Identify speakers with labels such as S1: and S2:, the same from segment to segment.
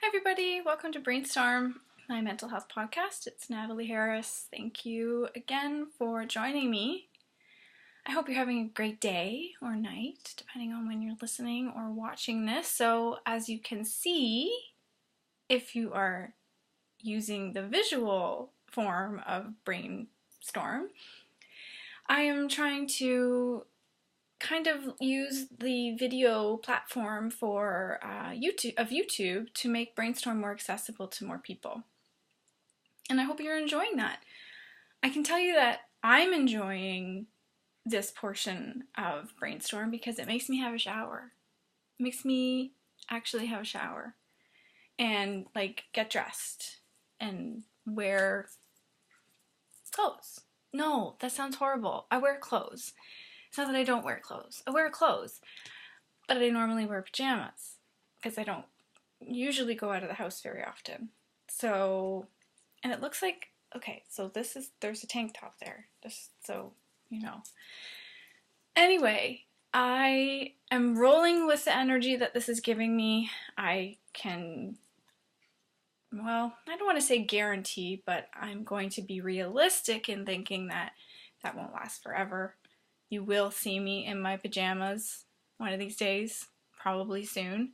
S1: Hi everybody, welcome to Brainstorm, my mental health podcast. It's Natalie Harris. Thank you again for joining me. I hope you're having a great day or night, depending on when you're listening or watching this. So as you can see, if you are using the visual form of Brainstorm, I am trying to kind of use the video platform for YouTube to make Brainstorm more accessible to more people. And I hope you're enjoying that. I can tell you that I'm enjoying this portion of Brainstorm because it makes me have a shower. It makes me actually have a shower and like get dressed and wear clothes. No, that sounds horrible. I wear clothes. It's not that I don't wear clothes. I wear clothes, but I normally wear pajamas because I don't usually go out of the house very often. So, and it looks like, okay, so there's a tank top there, just so you know. Anyway, I am rolling with the energy that this is giving me. I can, well, I don't want to say guarantee, but I'm going to be realistic in thinking that that won't last forever. You will see me in my pajamas one of these days, probably soon.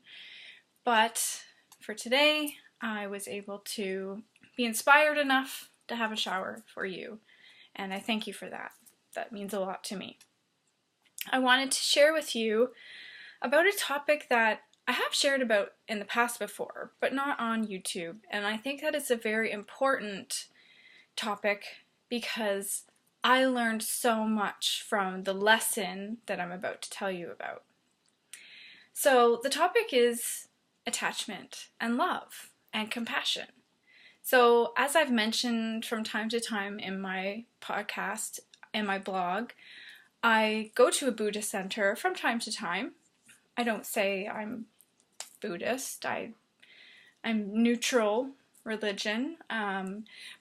S1: But for today, I was able to be inspired enough to have a shower for you. And I thank you for that. That means a lot to me. I wanted to share with you about a topic that I have shared about in the past before, but not on YouTube. And I think that it's a very important topic because I learned so much from the lesson that I'm about to tell you about. So the topic is attachment and love and compassion. So as I've mentioned from time to time in my podcast and my blog, I go to a Buddhist center from time to time. I don't say I'm Buddhist. I'm neutral religion,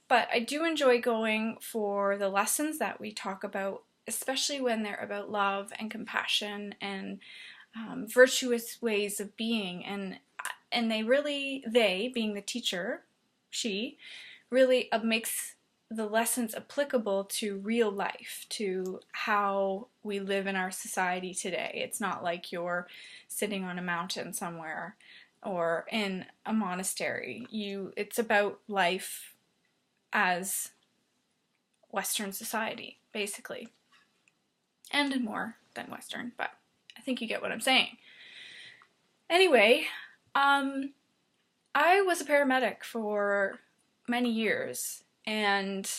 S1: but I do enjoy going for the lessons that we talk about, especially when they're about love and compassion and virtuous ways of being, and they being the teacher, she really makes the lessons applicable to real life, to how we live in our society today. It's not like you're sitting on a mountain somewhere or in a monastery. It's about life as Western society, basically. And more than Western, but I think you get what I'm saying. Anyway, I was a paramedic for many years and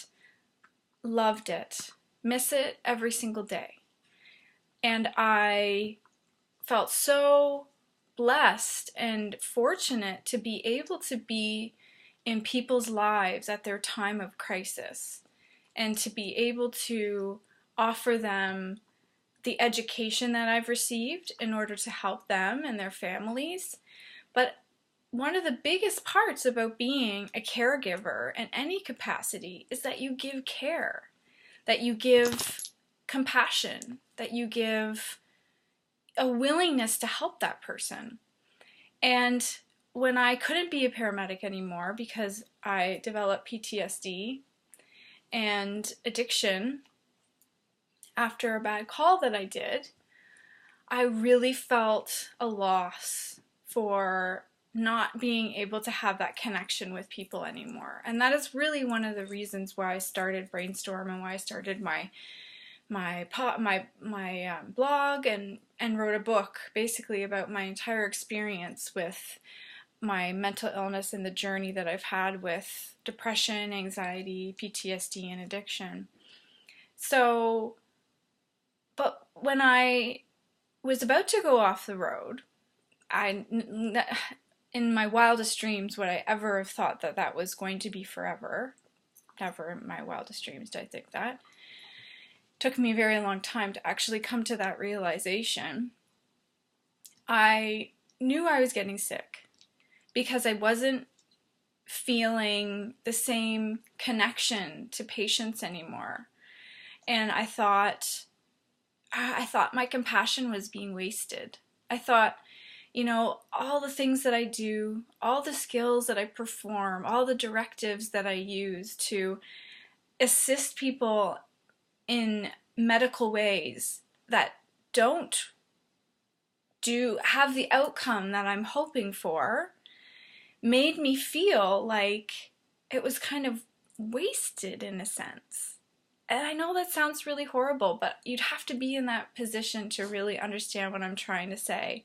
S1: loved it. Miss it every single day. And I felt so blessed and fortunate to be able to be in people's lives at their time of crisis and to be able to offer them the education that I've received in order to help them and their families. But one of the biggest parts about being a caregiver in any capacity is that you give care, that you give compassion, that you give a willingness to help that person. And when I couldn't be a paramedic anymore because I developed PTSD and addiction after a bad call that I did, I really felt a loss for not being able to have that connection with people anymore. And that is really one of the reasons why I started Brainstorm and why I started my blog and wrote a book basically about my entire experience with my mental illness and the journey that I've had with depression, anxiety, PTSD, and addiction. So, but when I was about to go off the road, in my wildest dreams, would I ever have thought that that was going to be forever? Never in my wildest dreams did I think that. Took me a very long time to actually come to that realization. I knew I was getting sick because I wasn't feeling the same connection to patients anymore. And I thought my compassion was being wasted. I thought, all the things that I do, all the skills that I perform, all the directives that I use to assist people in medical ways that don't have the outcome that I'm hoping for, made me feel like it was kind of wasted in a sense. And I know that sounds really horrible, but you'd have to be in that position to really understand what I'm trying to say.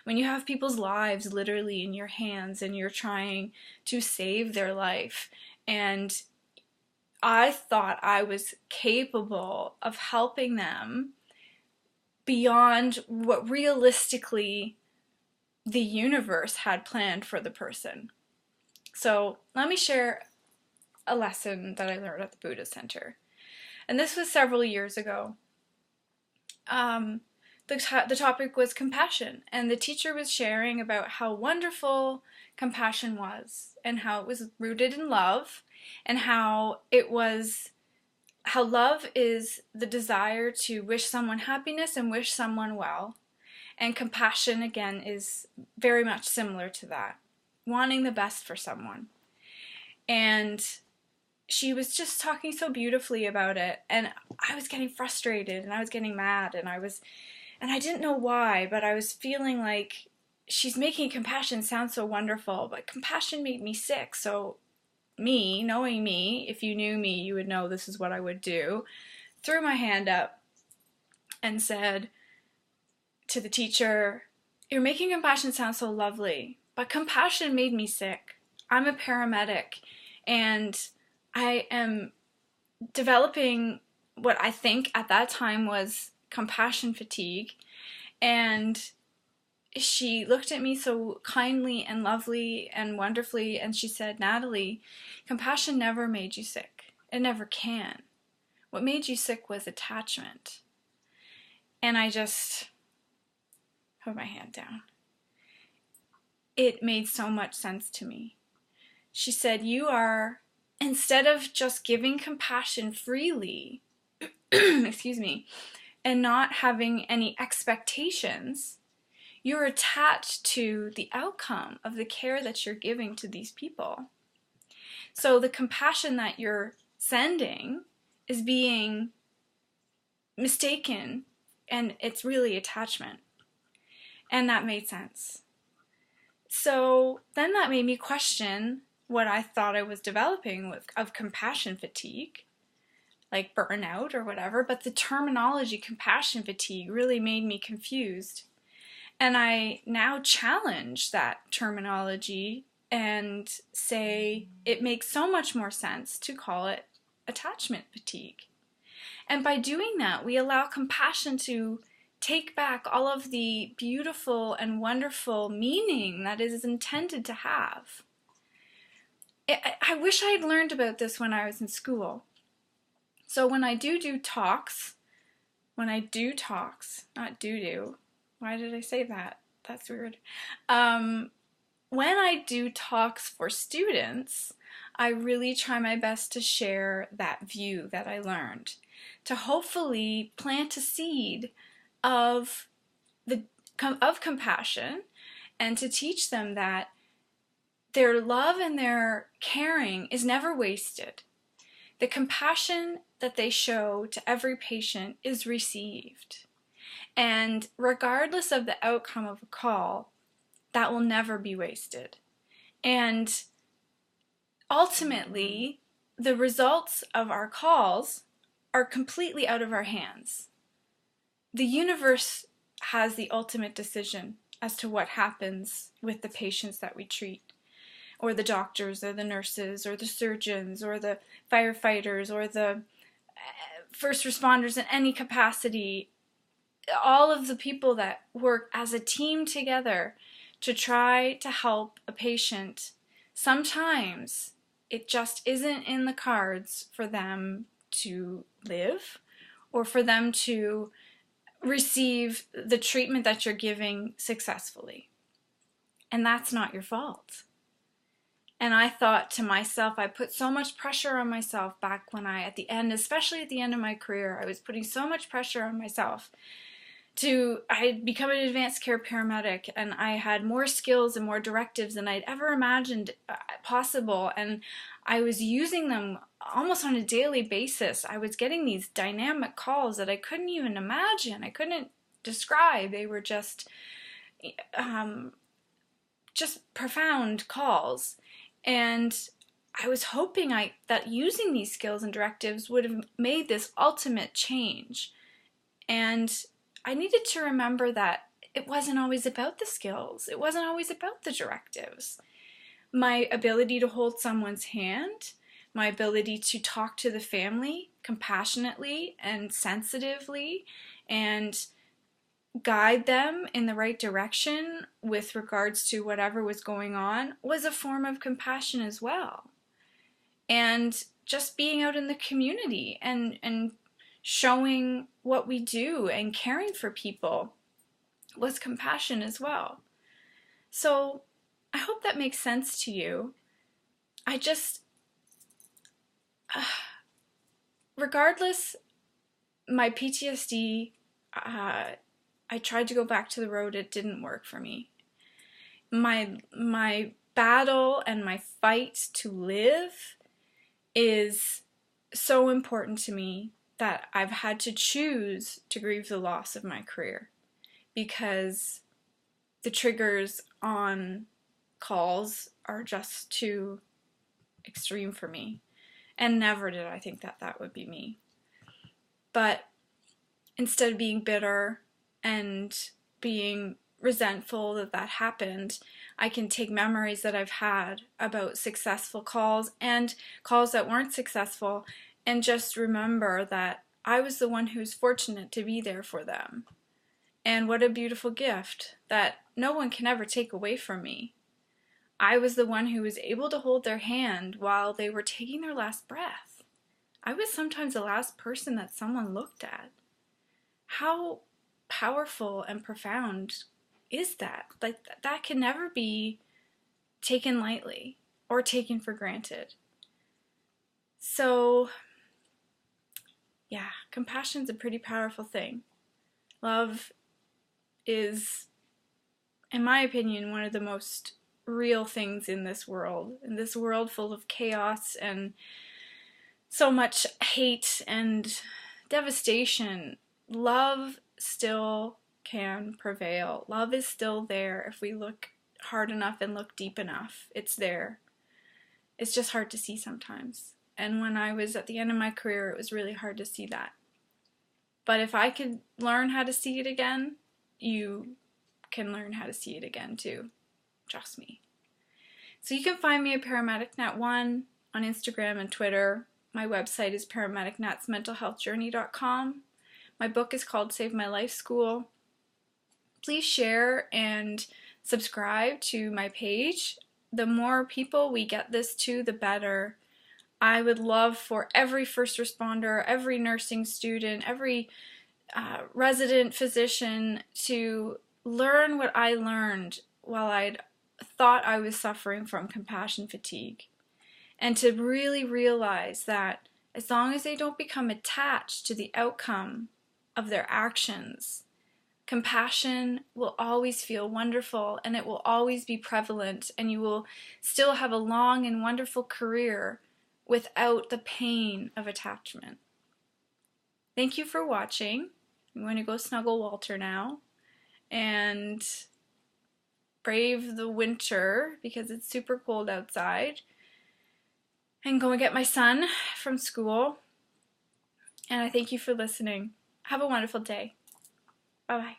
S1: When you have people's lives literally in your hands and you're trying to save their life, and I thought I was capable of helping them beyond what realistically the universe had planned for the person. So let me share a lesson that I learned at the Buddha Center. And this was several years ago. The topic was compassion, and the teacher was sharing about how wonderful compassion was, and how it was rooted in love, and how love is the desire to wish someone happiness and wish someone well. And compassion, again, is very much similar to that, wanting the best for someone. And she was just talking so beautifully about it, and I was getting frustrated, and I was getting mad, and I didn't know why, but I was feeling like she's making compassion sound so wonderful, but compassion made me sick. So me, knowing me, if you knew me, you would know this is what I would do, threw my hand up and said to the teacher, "You're making compassion sound so lovely, but compassion made me sick. I'm a paramedic, and I am developing what I think at that time was compassion fatigue." And she looked at me so kindly and lovely and wonderfully, and she said, "Natalie, compassion never made you sick. It never can. What made you sick was attachment." And I just put my hand down. It made so much sense to me. She said, instead of just giving compassion freely, excuse me, and not having any expectations, you're attached to the outcome of the care that you're giving to these people. So the compassion that you're sending is being mistaken, and it's really attachment. And that made sense. So then that made me question what I thought I was developing of compassion fatigue, like burnout or whatever, but the terminology compassion fatigue really made me confused. And I now challenge that terminology and say it makes so much more sense to call it attachment fatigue. And by doing that, we allow compassion to take back all of the beautiful and wonderful meaning that it is intended to have. I wish I had learned about this when I was in school. So when I do talks, not do-do, why did I say that? That's weird. When I do talks for students, I really try my best to share that view that I learned, to hopefully plant a seed of compassion, and to teach them that their love and their caring is never wasted. The compassion that they show to every patient is received. And regardless of the outcome of a call, that will never be wasted. And ultimately, the results of our calls are completely out of our hands. The universe has the ultimate decision as to what happens with the patients that we treat, or the doctors, or the nurses, or the surgeons, or the firefighters, or the first responders in any capacity. All of the people that work as a team together to try to help a patient, sometimes it just isn't in the cards for them to live, or for them to receive the treatment that you're giving successfully. And that's not your fault. And I thought to myself, I put so much pressure on myself back when at the end, especially at the end of my career, I was putting so much pressure on myself I had become an advanced care paramedic, and I had more skills and more directives than I'd ever imagined possible, and I was using them almost on a daily basis. I was getting these dynamic calls that I couldn't even imagine. I couldn't describe. They were just profound calls, and I was hoping that using these skills and directives would have made this ultimate change. And I needed to remember that it wasn't always about the skills. It wasn't always about the directives. My ability to hold someone's hand, my ability to talk to the family compassionately and sensitively and guide them in the right direction with regards to whatever was going on was a form of compassion as well. And just being out in the community and showing what we do and caring for people was compassion as well. So I hope that makes sense to you. Regardless, my PTSD, I tried to go back to the road. It didn't work for me. My battle and my fight to live is so important to me that I've had to choose to grieve the loss of my career, because the triggers on calls are just too extreme for me. And never did I think that that would be me. But instead of being bitter and being resentful that that happened, I can take memories that I've had about successful calls and calls that weren't successful and just remember that I was the one who was fortunate to be there for them. And what a beautiful gift that no one can ever take away from me. I was the one who was able to hold their hand while they were taking their last breath. I was sometimes the last person that someone looked at. How powerful and profound is that? Like, that can never be taken lightly or taken for granted. So, yeah, compassion's a pretty powerful thing. Love is, in my opinion, one of the most real things in this world full of chaos and so much hate and devastation. Love still can prevail. Love is still there if we look hard enough and look deep enough. It's there. It's just hard to see sometimes. And when I was at the end of my career, it was really hard to see that. But if I could learn how to see it again, you can learn how to see it again too. Trust me. So you can find me at paramedicnat1 on Instagram and Twitter. My website is paramedicnatsmentalhealthjourney.com. My book is called Save My Life School. Please share and subscribe to my page. The more people we get this to, the better. I would love for every first responder, every nursing student, every resident physician to learn what I learned while I'd thought I was suffering from compassion fatigue, and to really realize that as long as they don't become attached to the outcome of their actions, compassion will always feel wonderful and it will always be prevalent, and you will still have a long and wonderful career without the pain of attachment. Thank you for watching. I'm going to go snuggle Walter now and brave the winter because it's super cold outside, and go and get my son from school. And I thank you for listening. Have a wonderful day. Bye-bye.